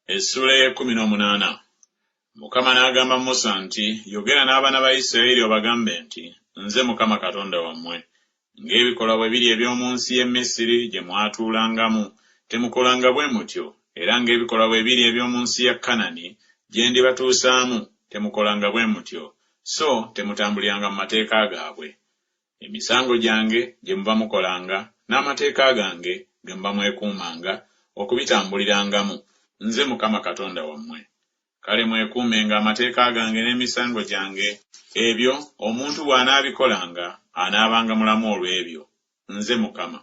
Essula y'e18. Mukama n'agamba Musa nti, yogera n'abaana ba Isirayiri obagambe nti, nze Mukama Katonda wammwe. Ng'ebikolwa bwe biri eby'omu nsi y'e Misiri gye mwatuulangamu, temukolanga bwe mutyo, era ng'ebikolwa bwe biri eby'omu nsi ya Kanani gye ndibatuusaamu, temukolanga bwe mutyo, so temutambuliranga mu mateeka gaabwe. Emisango gyange gye muba mukolanga, n'amateeka gange ge muba mwekuumanga okubitambulirangamu, nze Mukama Katonda wammwe. Kale mwekuumenga amateeka gange n'emisango gyange, ebyo omuntu bw'anaabikolanga anaabanga mulamu olw'ebyo, nze Mukama.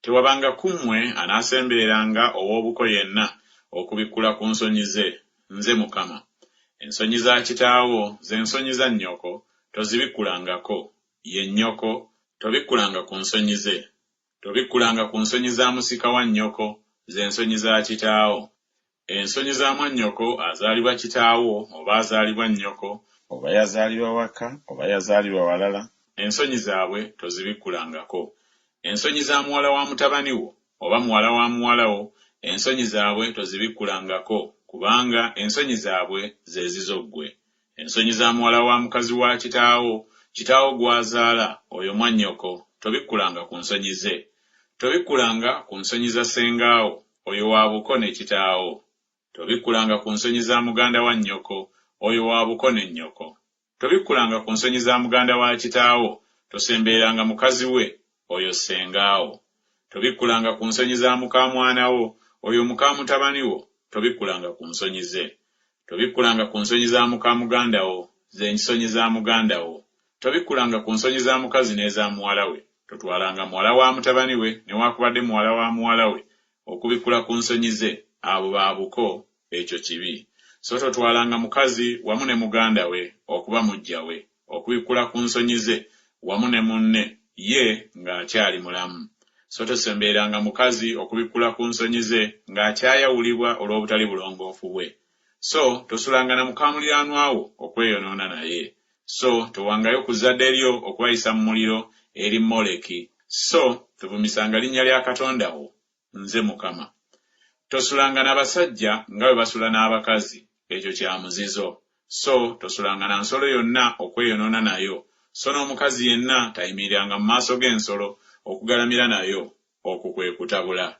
Tewabanga kummwe anaasembereranga ow'obuko yenna okubikkula ku nsonyi ze, nze Mukama. Ensonyi za kitaawo ze nsonyi za nnyoko tozibikkulangako, ye nnyoko tobikkulanga ku nsonyi ze. Tobikkulanga ku nsonyi za musika wa nnyoko, ze nsonyi za kitaawo. Ensonyi za mwannyoko azaalibwa kitaawo oba azaalibwa nnyoko, oba yazaalibwa waka oba yazaalibwa walala, ensonyi zaabwe tozibikkulangako. Ensonyi za muwala wa mutabani wo oba muwala wa muwala wo, ensonyi zaabwe tozibikkulangako, kubanga ensonyi zaabwe ze zizo ggwe. Ensonyi za muwala wa mukazi wa kitaawo, kitaawo gw'azaala, oyo mwannyoko, tobikkulanga ku nsonyi ze. Tobikkulanga ku nsonyi za ssengaawo, oyo wa buko ne kitaawo. Tobikkulanga ku nsonyi za muganda wa nnyoko, oyo wa buko ne nnyoko. Tobikkulanga ku nsonyi za muganda wa kitaawo, tosembereranga mukazi we, oyo ssengaawo. Tobikkulanga ku nsonyi za muka mwana wo, oyo muka mutabani wo, tobikkulanga ku nsonyi ze. Tobikkulanga ku nsonyi za muka muganda wo, ze nsonyi za muganda wo. Tobikkulanga ku nsonyi za mukazi n'eza muwala we. Totwalanga muwala wa mutabani we newaakubadde muwala wa muwala we okubikkula ku nsonyi ze, abo ba buko, ekyo kibi. So totwalanga mukazi wamu ne muganda we okuba mujja we, okubikkula ku nsonyi ze wamu ne munne ye ng'akyali mulamu. So tosembereranga mukazi okubikkula ku nsonyi ze ng'akyayawulibwa olw'obutali bulongoofu bwe. So tosulanga na muka muliraanwa wo okweyonoona naye. So towangayo ku zzadde lyo okubayisa mu muliro eri Moleki. So tovumisanga linnya lya Katonda wo, nze Mukama. Tosulanga n'abasajja nga bwe basula n'abakazi, ekyo kya muzizo. So tosulanga na nsolo yonna okweyonoona nayo, so n'omukazi yenna tayimiriranga mu maaso g'ensolo okugalamira nayo, okwo kwe kutabula.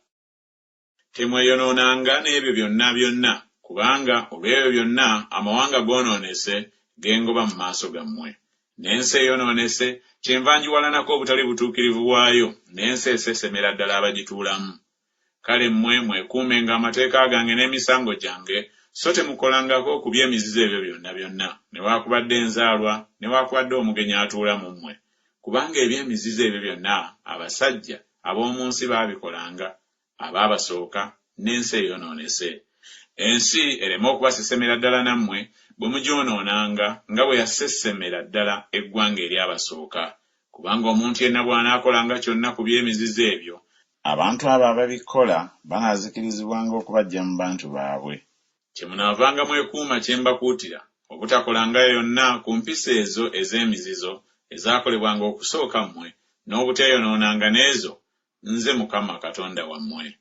Temweyonoonanga n'ebyo byonna, kubanga olw'ebyo byonna amawanga goonoonese gengoba mu maaso gammwe. N'ensi eyonoonese kyenva ngiwalanako obutali butuukirivu bwayo, n'ensi esesemera ddala abagituulamu. Kale mmwe mwekuumenga amateeka gange n'emisango gyange, so temukolangako ku by'emizizo ebyo byonna, newaakubadde enzaalwa, newaakubadde omugenyi atuula mu mmwe. Kubanga eby'emizizo ebyo byonna abasajja ab'omu nsi baabikolanga, abaabasooka, n'ensi eyonoonese. Ensi ereme okubasesemera ddala nammwe bwe mugyonoonanga nga bwe yasesemera ddala eggwanga eryabasooka. Kubanga omuntu yenna bw'anaakolanga kyonna ku by'emizizo ebyo, abantu abo ababikola banaazikirizibwanga okubaggya mu bantu baabwe. Kyemunaavanga mwekuuma kye mbakuutira, obutakolanga yonna ku mpisa ezo ez'emizizo ezaakolebwanga okusooka mmwe, n'obuteeyonoonanga n'ezo, nze Mukama Katonda wammwe.